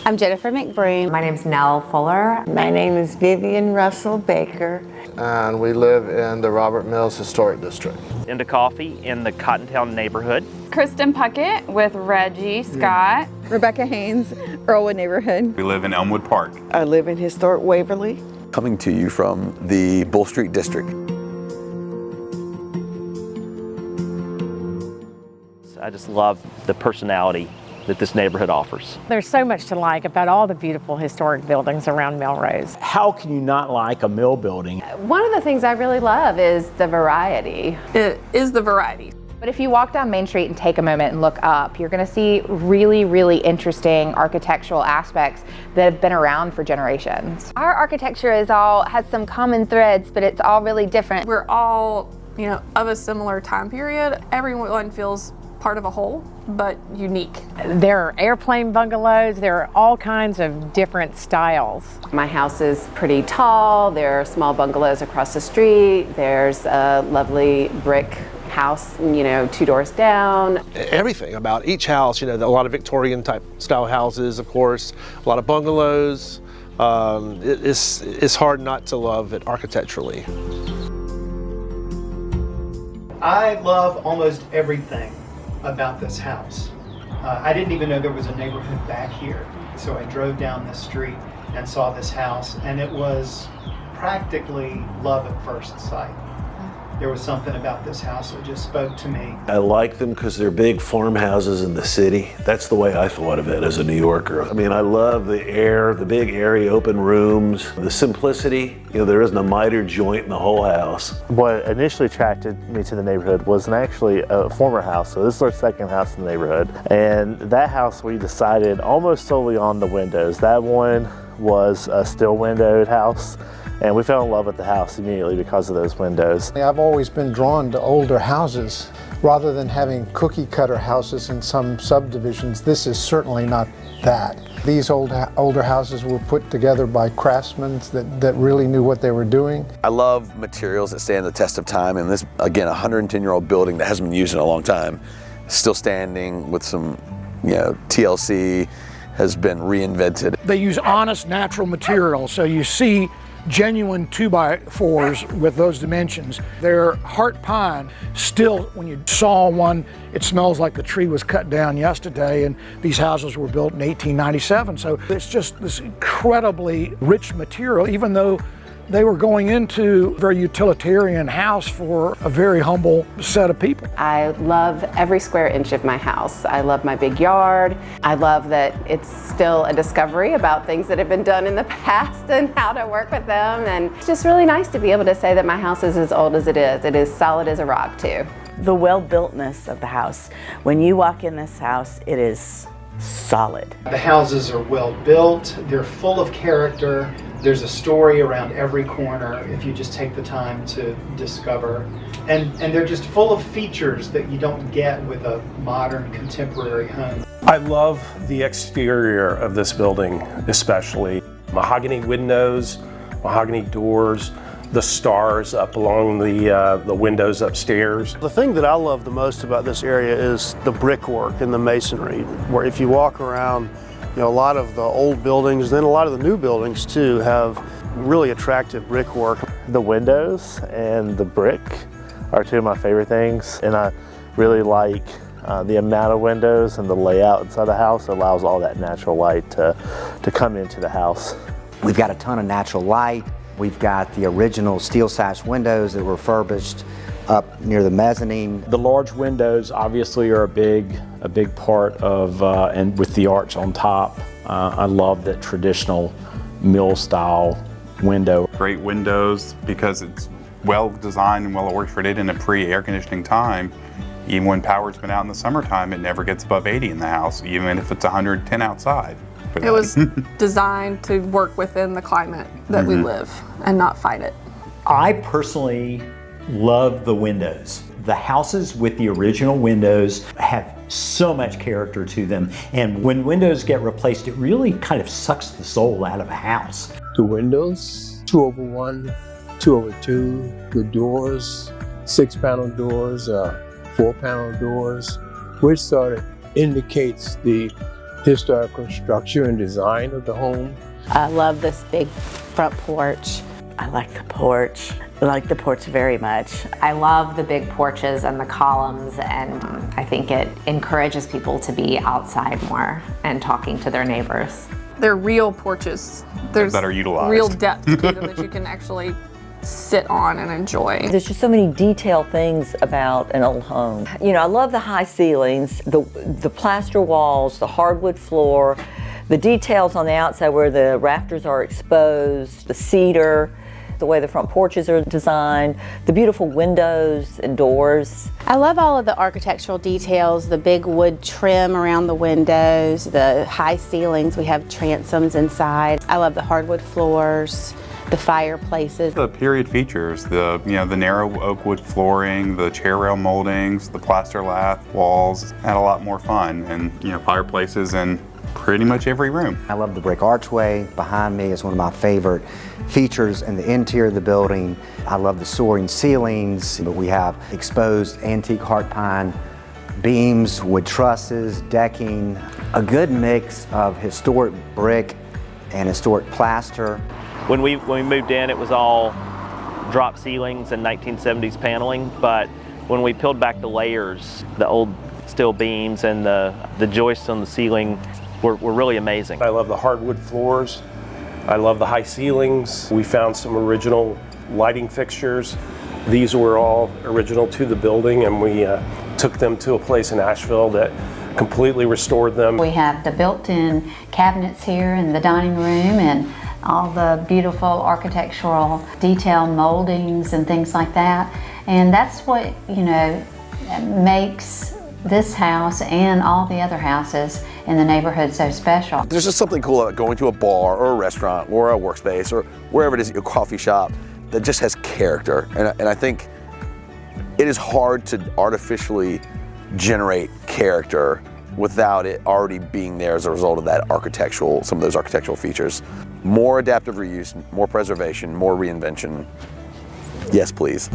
I'm Jennifer McBroom. My name's Nell Fuller. My name is Vivian Russell Baker. And we live in the Robert Mills Historic District. Into Coffee in the Cottontown neighborhood. Kristen Puckett with Reggie Scott. Rebecca Haynes, Earlwood neighborhood. We live in Elmwood Park. I live in historic Waverly. Coming to you from the Bull Street District. I just love the personality that this neighborhood offers. There's so much to like about all the beautiful historic buildings around Melrose. How can you not like a mill building? One of the things I really love is the variety. It is the variety. But if you walk down Main Street and take a moment and look up, you're going to see really, really interesting architectural aspects that have been around for generations. Our architecture has some common threads, but it's all really different. We're all, of a similar time period. Everyone feels part of a whole, but unique. There are airplane bungalows. There are all kinds of different styles. My house is pretty tall. There are small bungalows across the street. There's a lovely brick house, 2 doors down. Everything about each house, a lot of Victorian type style houses, of course, a lot of bungalows. It's hard not to love it architecturally. I love almost everything about this house. I didn't even know there was a neighborhood back here. So I drove down this street and saw this house, and it was practically love at first sight. There was something about this house that just spoke to me. I like them because they're big farmhouses in the city. That's the way I thought of it as a New Yorker. I mean, I love the air, the big airy open rooms, the simplicity. There isn't a miter joint in the whole house. What initially attracted me to the neighborhood was actually a former house. So this is our second house in the neighborhood. And that house we decided almost solely on the windows. That one was a still windowed house. And we fell in love with the house immediately because of those windows. I've always been drawn to older houses. Rather than having cookie cutter houses in some subdivisions, this is certainly not that. These older houses were put together by craftsmen that really knew what they were doing. I love materials that stand the test of time, and this, again, a 110-year-old building that hasn't been used in a long time, still standing with some, TLC, has been reinvented. They use honest natural materials, so you see genuine 2x4s with those dimensions. They're heart pine. Still, when you saw one, it smells like the tree was cut down yesterday, and these houses were built in 1897. So it's just this incredibly rich material, even though they were going into a very utilitarian house for a very humble set of people. I love every square inch of my house. I love my big yard. I love that it's still a discovery about things that have been done in the past and how to work with them. And it's just really nice to be able to say that my house is as old as it is. It is solid as a rock too. The well-builtness of the house. When you walk in this house, it is solid. The houses are well built. They're full of character. There's a story around every corner if you just take the time to discover. And they're just full of features that you don't get with a modern contemporary home. I love the exterior of this building, especially. Mahogany windows, mahogany doors, the stars up along the windows upstairs. The thing that I love the most about this area is the brickwork and the masonry, where if you walk around, a lot of the old buildings, then a lot of the new buildings too, have really attractive brickwork. The windows and the brick are two of my favorite things, and I really like the amount of windows and the layout inside the house allows all that natural light to come into the house. We've got a ton of natural light. We've got the original steel sash windows that were refurbished up near the mezzanine. The large windows obviously are a big part of, and with the arch on top. I love that traditional mill style window. Great windows because it's well designed and well orchestrated in a pre-air conditioning time. Even when power's been out in the summertime, it never gets above 80 in the house, even if it's 110 outside. It was designed to work within the climate that we live and not fight it. I personally love the windows. The houses with the original windows have so much character to them, and when windows get replaced, it really kind of sucks the soul out of a house. The windows, 2/1, 2/2, the doors, 6-panel doors, 4-panel doors, which sort of indicates the historical structure and design of the home. I love this big front porch. I like the porch. I like the porch very much. I love the big porches and the columns, and I think it encourages people to be outside more and talking to their neighbors. They're real porches. There's that are utilized. real depth to them that you can actually sit on and enjoy. There's just so many detailed things about an old home. You know, I love the high ceilings, the plaster walls, the hardwood floor, the details on the outside where the rafters are exposed, the cedar, the way the front porches are designed, the beautiful windows and doors. I love all of the architectural details, the big wood trim around the windows, the high ceilings. We have transoms inside. I love the hardwood floors, the fireplaces. The period features, the narrow oak wood flooring, the chair rail moldings, the plaster lath walls, had a lot more fun, and fireplaces in pretty much every room. I love the brick archway behind me. It's one of my favorite features in the interior of the building. I love the soaring ceilings, but we have exposed antique heart pine beams, wood trusses, decking, a good mix of historic brick and historic plaster. When we moved in, it was all drop ceilings and 1970s paneling, but when we peeled back the layers, the old steel beams and the joists on the ceiling were really amazing. I love the hardwood floors. I love the high ceilings. We found some original lighting fixtures. These were all original to the building, and we took them to a place in Asheville that completely restored them. We have the built-in cabinets here in the dining room and all the beautiful architectural detail moldings and things like that. And that's what, makes this house and all the other houses in the neighborhood so special. There's just something cool about going to a bar or a restaurant or a workspace or wherever it is, a coffee shop, that just has character. And I think it is hard to artificially generate character without it already being there as a result of that some of those architectural features. More adaptive reuse, more preservation, more reinvention. Yes, please.